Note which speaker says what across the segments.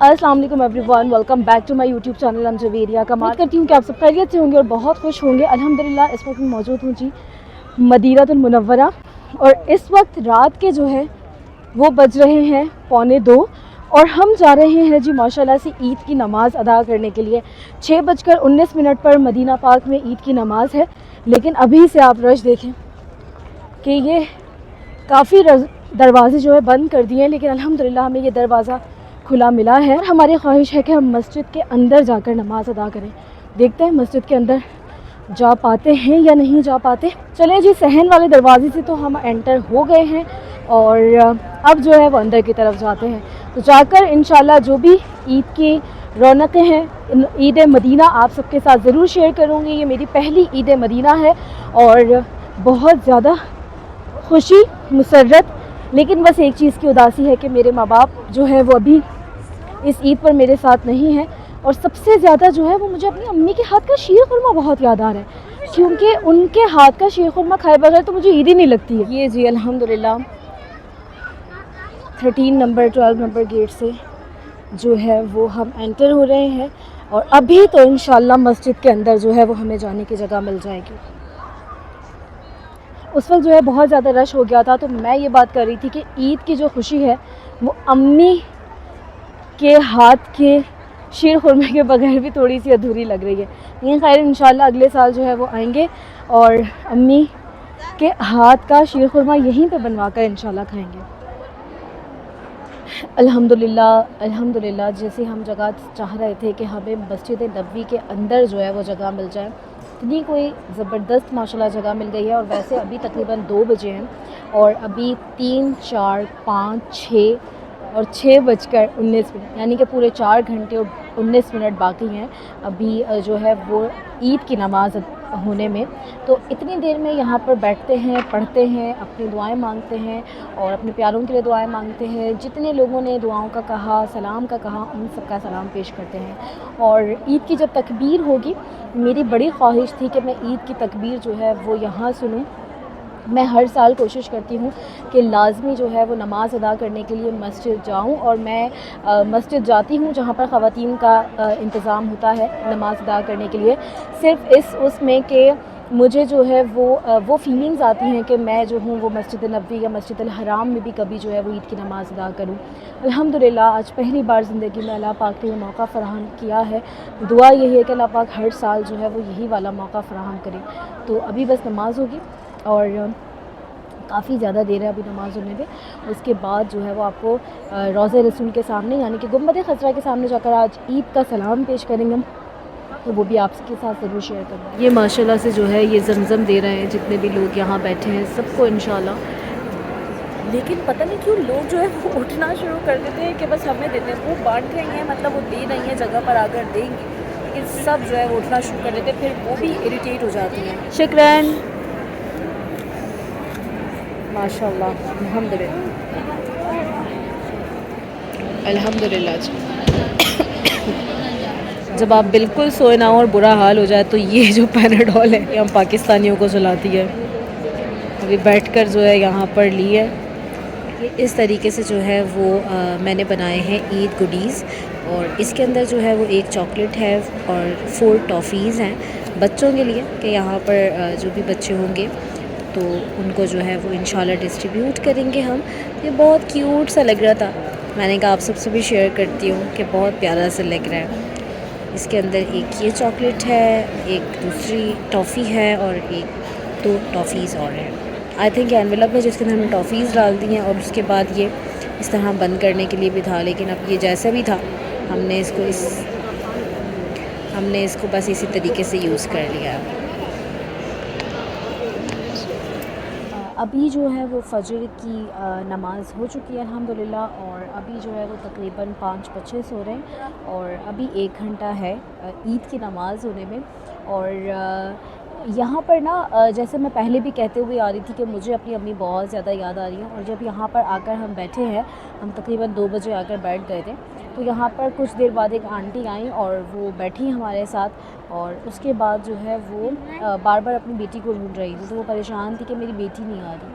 Speaker 1: अस्सलाम वालेकुम everyone, welcome back to my YouTube channel. हम जवेरिया का उम्मीद करती हूँ कि आप सब खैरियत से होंगे और बहुत खुश होंगे। अल्हम्दुलिल्लाह इस वक्त मैं मौजूद हूँ जी मदीनातुल मुनव्वरा और इस वक्त रात के जो है वो बज रहे हैं 1:45 और हम जा रहे हैं जी माशाल्लाह से ईद की नमाज़ अदा करने के लिए। 6:19 पर मदीना पार्क में ईद की नमाज़ है, लेकिन अभी से आप रश देखें कि ये काफ़ी दरवाजे जो है बंद कर दिए हैं, लेकिन अल्हम्दुलिल्लाह हमें ये दरवाज़ा खुला मिला है। हमारी ख्वाहिश है कि हम मस्जिद के अंदर जाकर नमाज़ अदा करें। देखते हैं मस्जिद के अंदर जा पाते हैं या नहीं जा पाते। चलें जी, सहन वाले दरवाजे से तो हम एंटर हो गए हैं और अब जो है वो अंदर की तरफ जाते हैं। तो जाकर इंशाल्लाह जो भी ईद की रौनकें हैं, ईद मदीना आप सबके साथ ज़रूर शेयर करूँगी। ये मेरी पहली ईद मदीना है और बहुत ज़्यादा खुशी मुसर्रत, लेकिन बस एक चीज़ की उदासी है कि मेरे माँ बाप जो है वो अभी इस ईद पर मेरे साथ नहीं है। और सबसे ज़्यादा जो है वो मुझे अपनी अम्मी के हाथ का शीर खुरमा बहुत याद आ रहा है, क्योंकि उनके हाथ का शीर खुरमा खाए बगैर तो मुझे ईद ही नहीं लगती है। ये जी अल्हम्दुलिल्लाह 13 नंबर 12 नंबर गेट से जो है वो हम एंटर हो रहे हैं और अभी तो इंशाल्लाह मस्जिद के अंदर जो है वो हमें जाने की जगह मिल जाएगी। उस वक्त जो है बहुत ज़्यादा रश हो गया था, तो मैं ये बात कर रही थी कि ईद की जो खुशी है वो अम्मी के हाथ के शीर खुरमे के बगैर भी थोड़ी सी अधूरी लग रही है। लेकिन खैर इंशाल्लाह अगले साल जो है वो आएंगे और अम्मी के हाथ का शीर खुरमा यहीं पे बनवा कर इंशाल्लाह खाएंगे। अल्हम्दुलिल्लाह अल्हम्दुलिल्लाह, जैसे हम जगह चाह रहे थे कि हमें मस्जिद नबवी के अंदर जो है वो जगह मिल जाए, इतनी कोई ज़बरदस्त माशाल्लाह जगह मिल गई है। और वैसे अभी तकरीबन 2 बजे हैं और अभी 3, 4, 5, 6 और 6:19, यानी कि पूरे 4 घंटे और 19 मिनट बाकी हैं अभी जो है वो ईद की नमाज़ होने में। तो इतनी देर में यहाँ पर बैठते हैं, पढ़ते हैं, अपनी दुआएं मांगते हैं और अपने प्यारों के लिए दुआएं मांगते हैं। जितने लोगों ने दुआओं का कहा, सलाम का कहा, उन सब का सलाम पेश करते हैं। और ईद की जब तकबीर होगी, मेरी बड़ी ख्वाहिश थी कि मैं ईद की तकबीर जो है वो यहाँ सुनूँ। मैं हर साल कोशिश करती हूँ कि लाज़मी जो है वो नमाज़ अदा करने के लिए मस्जिद जाऊँ और मैं मस्जिद जाती हूँ जहाँ पर ख़वातीन का इंतज़ाम होता है नमाज़ अदा करने के लिए। सिर्फ़ उसमें कि मुझे जो है वो फ़ीलिंग्स आती हैं कि मैं जो हूँ वो मस्जिद नबवी या मस्जिद अल हराम में भी कभी जो है वो ईद की नमाज़ अदा करूँ। अल्हम्दुलिल्लाह आज पहली बार ज़िंदगी में अल्लाह पाक ने ये मौका फ़राहम किया है। दुआ यही है कि अल्लाह पाक हर साल जो है वो यही वाला मौका फ़राहम करे। तो अभी बस नमाज़ होगी और काफ़ी ज़्यादा देर है अभी नमाज़ होने में। उसके बाद जो है वो आपको रोज़े रसूल के सामने यानी कि गुंबद खज़रा के सामने जाकर आज ईद का सलाम पेश करेंगे हम, तो वो भी आपके साथ ज़रूर शेयर करूँगी। ये माशाल्लाह से जो है ये ज़मज़म दे रहे हैं जितने भी लोग यहाँ बैठे हैं सबको इंशाल्लाह। लेकिन पता नहीं क्यों लोग जो है वो उठना शुरू कर देते हैं कि बस हमें देते हैं। वो बांट रही हैं, मतलब वो दे रही हैं, जगह पर आकर देंगी, लेकिन सब जो है वो उठना शुरू कर देते हैं, फिर वो भी इरिटेट हो जाती हैं। शुक्रान माशाल्लाह अल्हम्दुलिल्लाह अल्हम्दुलिल्लाह जी। जब आप बिल्कुल सोए ना हो और बुरा हाल हो जाए तो ये जो पैनाडोल है ये हम पाकिस्तानियों को चलाती है। अभी बैठकर जो है यहाँ पर ली है। इस तरीके से जो है वो मैंने बनाए हैं ईद गुडीज़ और इसके अंदर जो है वो एक चॉकलेट है और 4 टॉफ़ीज़ हैं बच्चों के लिए कि यहाँ पर जो भी बच्चे होंगे तो उनको जो है वो इंशाल्लाह डिस्ट्रीब्यूट करेंगे हम। ये बहुत क्यूट सा लग रहा था, मैंने कहा आप सबसे भी शेयर करती हूँ कि बहुत प्यारा सा लग रहा है। इसके अंदर एक ये चॉकलेट है, एक दूसरी टॉफ़ी है और 2 टॉफ़ीज़ और हैं। आई थिंक एनवेलप है जिसके अंदर हमने टॉफ़ीज़ डाल दी हैं और उसके बाद ये इस तरह बंद करने के लिए भी था, लेकिन अब ये जैसा भी था हमने इसको बस इसी तरीके से यूज़ कर लिया। अभी जो है वो फ़जर की नमाज़ हो चुकी है अल्हम्दुलिल्लाह और अभी जो है वो तकरीबन 5:25 हो रहे हैं और अभी 1 घंटा है ईद की नमाज़ होने में। और यहाँ पर ना जैसे मैं पहले भी कहते हुए आ रही थी कि मुझे अपनी अम्मी बहुत ज़्यादा याद आ रही है। और जब यहाँ पर आकर हम बैठे हैं, हम तकरीबन 2 बजे आकर बैठ गए थे, तो यहाँ पर कुछ देर बाद एक आंटी आई और वो बैठी हमारे साथ और उसके बाद जो है वो बार बार अपनी बेटी को ढूंढ रही थी। तो वो परेशान थी कि मेरी बेटी नहीं आ रही।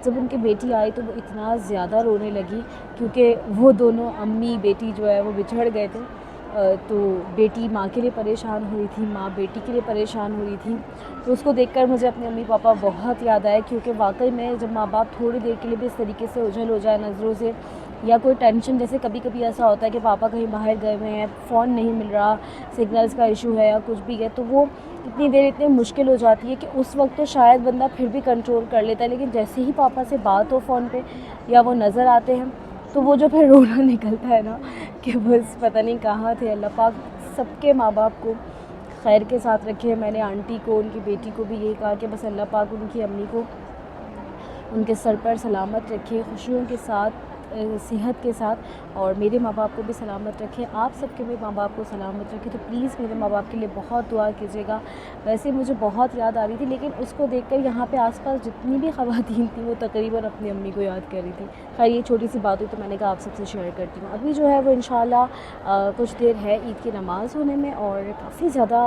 Speaker 1: जब उनकी बेटी आई तो वो इतना ज़्यादा रोने लगी, क्योंकि वो दोनों अम्मी बेटी जो है वो बिछड़ गए थे। तो बेटी माँ के लिए परेशान हुई थी, माँ बेटी के लिए परेशान हुई थी। तो उसको देखकर मुझे अपने अम्मी पापा बहुत याद आए, क्योंकि वाकई में जब माँ बाप थोड़ी देर के लिए भी इस तरीके से ओझल हो जाए नज़रों से, या कोई टेंशन, जैसे कभी कभी ऐसा होता है कि पापा कहीं बाहर गए हुए हैं, फ़ोन नहीं मिल रहा, सिग्नल्स का इशू है या कुछ भी है, तो वो इतनी देर इतनी मुश्किल हो जाती है कि उस वक्त तो शायद बंदा फिर भी कंट्रोल कर लेता है, लेकिन जैसे ही पापा से बात हो फ़ोन पे या वो नज़र आते हैं तो वो जो फिर रोना निकलता है ना, कि बस पता नहीं कहाँ थे। अल्लाह पाक सबके माँ बाप को खैर के साथ रखे। मैंने आंटी को, उनकी बेटी को भी यही कहा कि बस अल्लाह पाक उनकी अम्मी को उनके सर पर सलामत रखे, खुशियों के साथ, सेहत के साथ, और मेरे माँ बाप को भी सलामत रखे। आप सबके भी माँ बाप को सलामत रखे। तो प्लीज़ मेरे माँ बाप के लिए बहुत दुआ कीजिएगा। वैसे मुझे बहुत याद आ रही थी, लेकिन उसको देखकर यहाँ पे आसपास जितनी भी ख़वातीन थी वो तकरीबन अपनी अम्मी को याद कर रही थी। खैर ये छोटी सी बात हुई तो मैंने कहा आप सबसे शेयर करती हूँ। अभी जो है वो इंशाल्लाह कुछ देर है ईद की नमाज़ होने में, और काफ़ी ज़्यादा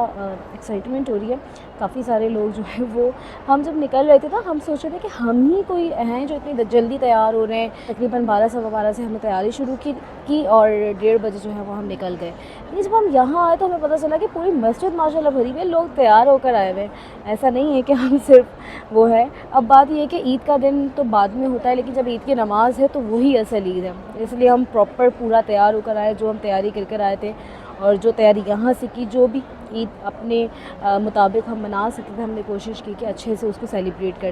Speaker 1: एक्साइटमेंट हो रही है। काफ़ी सारे लोग जो है वो, हम जब निकल रहे थे ना, हम सोच रहे थे कि हम ही कोई हैं जो इतनी जल्दी तैयार हो रहे हैं। तकरीबन 12 सवा 12 से हमने तैयारी शुरू की और 1:30 बजे जो है वो हम निकल गए। लेकिन जब हम यहाँ आए तो हमें पता चला कि पूरी मस्जिद माशाल्लाह भरी हुई है, लोग तैयार होकर आए हुए हैं। ऐसा नहीं है कि हम सिर्फ वो है। अब बात ये है कि ईद का दिन तो बाद में होता है, लेकिन जब ईद की नमाज़ है तो वही असल ईद है। इसलिए हम प्रॉपर पूरा तैयार होकर आए, जो हम तैयारी कर आए थे, और जो तैयारी यहाँ से की, जो भी ईद अपने मुताबिक हम मना सकते थे, हमने कोशिश की कि अच्छे से उसको सेलिब्रेट कर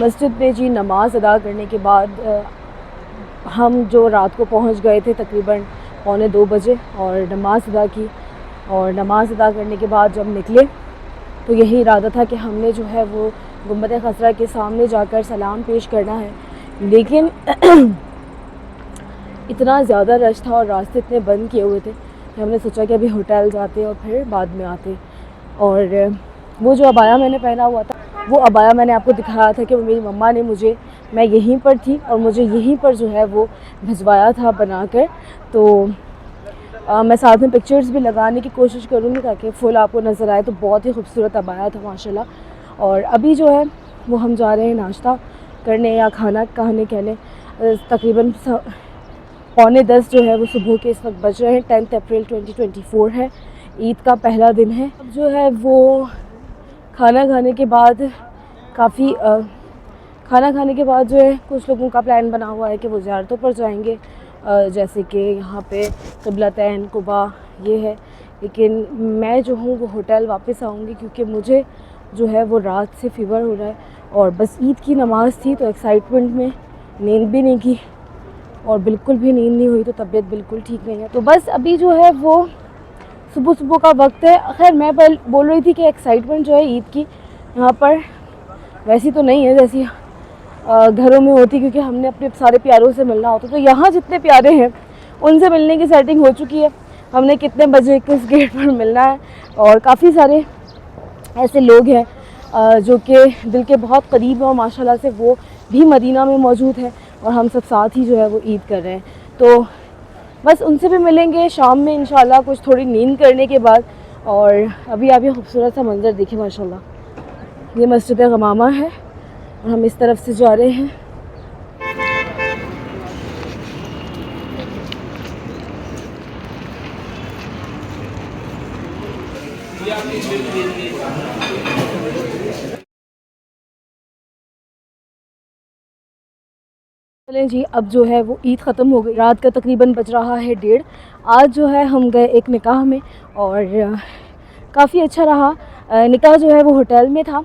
Speaker 1: मस्जिद में जी नमाज़ अदा करने के बाद हम जो रात को पहुंच गए थे तकरीबन 1:45 बजे, और नमाज़ अदा की, और नमाज़ अदा करने के बाद जब निकले तो यही इरादा था कि हमने जो है वो गुंबद खसरा के सामने जाकर सलाम पेश करना है। लेकिन इतना ज़्यादा रश था और रास्ते इतने बंद किए हुए थे कि हमने सोचा कि अभी होटल जाते और फिर बाद में आते। और वो जो अबाया मैंने पहना हुआ था, वो अबाया मैंने आपको दिखाया था कि मेरी मम्मा ने मुझे, मैं यहीं पर थी और मुझे यहीं पर जो है वो भिजवाया था बनाकर। तो मैं साथ में पिक्चर्स भी लगाने की कोशिश करूँगी ताकि फुल आपको नज़र आए। तो बहुत ही खूबसूरत अबाया था माशाल्लाह। और अभी जो है वो हम जा रहे हैं नाश्ता करने या खाना कहने। तकरीबन 9:45 जो है वो सुबह के इस वक्त बज रहे हैं। 10 अप्रैल 2024 है, ईद का पहला दिन है। अब जो है वो खाना खाने के बाद खाना खाने के बाद जो है कुछ लोगों का प्लान बना हुआ है कि वो ज़ियारतों पर जाएंगे, जैसे कि यहाँ पे क़िबलतैन कुबा ये है। लेकिन मैं जो हूँ वो होटल वापस आऊँगी क्योंकि मुझे जो है वो रात से फ़ीवर हो रहा है और बस ईद की नमाज़ थी तो एक्साइटमेंट में नींद भी नहीं की और बिल्कुल भी नींद नहीं हुई, तो तबीयत बिल्कुल ठीक नहीं है। तो बस अभी जो है वो सुबह सुबह का वक्त है। खैर मैं बोल रही थी कि एक्साइटमेंट जो है ईद की यहाँ पर वैसी तो नहीं है जैसी घरों में होती, क्योंकि हमने अपने सारे प्यारों से मिलना होता। तो यहाँ जितने प्यारे हैं उनसे मिलने की सेटिंग हो चुकी है। हमने कितने बजे किस गेट पर मिलना है और काफ़ी सारे ऐसे लोग हैं जो कि दिल के बहुत करीब हैं और माशाल्लाह से वो भी मदीना में मौजूद है और हम सब साथ ही जो है वो ईद कर रहे हैं। तो बस उनसे भी मिलेंगे शाम में इंशाल्लाह, कुछ थोड़ी नींद करने के बाद। और अभी आप ये खूबसूरत सा मंज़र देखिए माशाल्लाह, ये मस्जिद गमामा है और हम इस तरफ से जा रहे हैं। चलें जी, अब जो है वो ईद ख़त्म हो गई, रात का तकरीबन बज रहा है 1:30। आज जो है हम गए एक निकाह में और काफ़ी अच्छा रहा। निकाह जो है वो होटल में था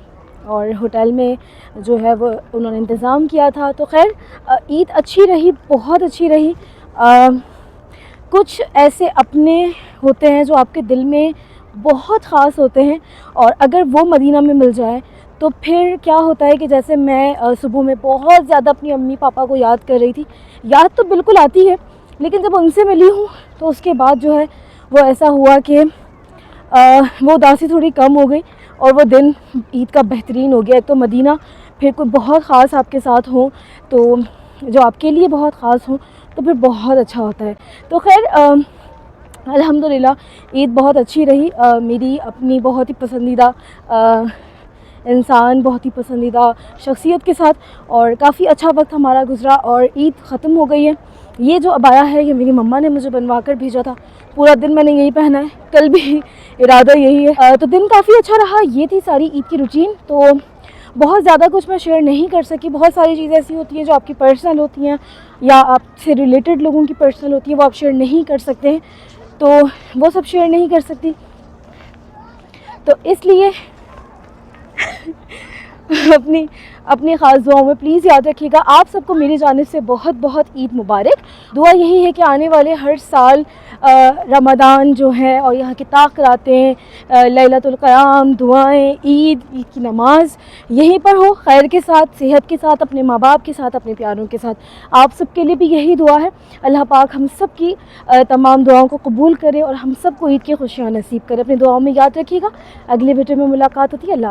Speaker 1: और होटल में जो है वो उन्होंने इंतज़ाम किया था। तो खैर ईद अच्छी रही, बहुत अच्छी रही। कुछ ऐसे अपने होते हैं जो आपके दिल में बहुत ख़ास होते हैं और अगर वो मदीना में मिल जाए तो फिर क्या होता है कि जैसे मैं सुबह में बहुत ज़्यादा अपनी अम्मी पापा को याद कर रही थी। याद तो बिल्कुल आती है, लेकिन जब उनसे मिली हूँ तो उसके बाद जो है वो ऐसा हुआ कि वो उदासी थोड़ी कम हो गई और वो दिन ईद का बेहतरीन हो गया। एक तो मदीना, फिर कोई बहुत ख़ास आपके साथ हो तो जो आपके लिए बहुत ख़ास हो तो फिर बहुत अच्छा होता है। तो खैर अल्हम्दुलिल्लाह ईद बहुत अच्छी रही। मेरी अपनी बहुत ही पसंदीदा इंसान, बहुत ही पसंदीदा शख्सियत के साथ और काफ़ी अच्छा वक्त हमारा गुज़रा और ईद ख़त्म हो गई है। ये जो अबाया है ये मेरी मम्मा ने मुझे बनवा कर भेजा था, पूरा दिन मैंने यही पहना है, कल भी इरादा यही है। तो दिन काफ़ी अच्छा रहा। ये थी सारी ईद की रूटीन। तो बहुत ज़्यादा कुछ मैं शेयर नहीं कर सकी। बहुत सारी चीज़ें ऐसी होती हैं जो आपकी पर्सनल होती हैं या आपसे रिलेटेड लोगों की पर्सनल होती हैं, वो आप शेयर नहीं कर सकते हैं, तो वो सब शेयर नहीं कर सकती। तो इसलिए अपनी ख़ास दुआओं में प्लीज़ याद रखिएगा। आप सबको मेरी जानिब से बहुत बहुत ईद मुबारक। दुआ यही है कि आने वाले हर साल रमज़ान जो है और यहाँ की ताक़रातें, लैलतुल क़याम, दुआएं, ईद की नमाज यहीं पर हो, खैर के साथ, सेहत के साथ, अपने माँ बाप के साथ, अपने प्यारों के साथ। आप सबके लिए भी यही दुआ है। अल्लाह पाक हम सब की तमाम दुआओं को कबूल करे और हम सबको ईद की खुशियाँ नसीब करे। अपनी दुआओं में याद रखिएगा। अगले वीडियो में मुलाकात होती है। अल्लाह।